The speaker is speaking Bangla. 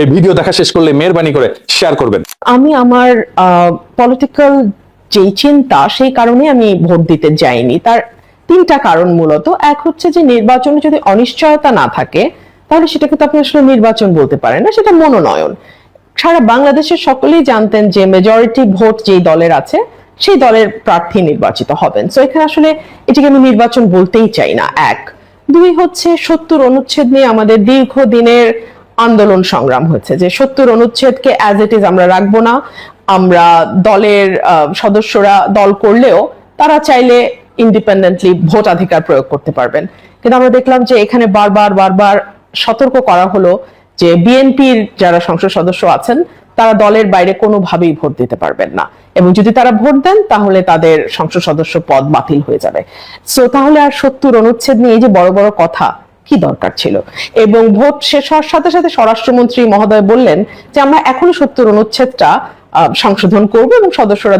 এই ভিডিও দেখা শেষ করলে মেহেরবানি করে শেয়ার করবেন। আমি আমার পলিটিক্যাল যেই চিন্তা সেই কারণে আমি ভোট দিতে যাইনি। তার তিনটা কারণ মূলত। এক হচ্ছে যে নির্বাচনে যদি অনিশ্চয়তা না থাকে তাহলে সেটাকে তো আপনি আসলে নির্বাচন বলতে পারেন না, সেটা মনোনয়ন। সারা বাংলাদেশের সকলেই জানতেন যে মেজরিটি ভোট যেই দলের আছে সেই দলের প্রার্থী নির্বাচিত হবেন। সো এখানে আসলে এটাকে আমি নির্বাচন বলতেই চাই না। এক। দুই হচ্ছে ৭০ অনুচ্ছেদ নিয়ে আমাদের দীর্ঘদিনের আন্দোলন সংগ্রাম হচ্ছে যে ৭০ অনুচ্ছেদকে অ্যাজ ইট ইজ আমরা রাখবো না। আমরা দলের সদস্যরা দল করলেও তারা চাইলে ইন্ডিপেন্ডেন্টলি ভোটাধিকার প্রয়োগ করতে পারবেন। কিন্তু আমরা দেখলাম যে এখানে বারবার সতর্ক করা হলো যে বিএনপির যারা সংসদ সদস্য আছেন তারা দলের বাইরে কোনোভাবেই ভোট দিতে পারবেন না, এবং যদি তারা ভোট দেন তাহলে তাদের সংসদ সদস্য পদ বাতিল হয়ে যাবে। সো তাহলে আর ৭০ অনুচ্ছেদ নিয়ে এই যে বড় বড় কথা কি দরকার ছিল? এবং ভোট শেষ হওয়ার সাথে সাথে স্বরাষ্ট্রমন্ত্রী মহোদয় বললেন যে আমরা এখনই ৭০ অনুচ্ছেদটা সংশোধন করব এবং সদস্যরা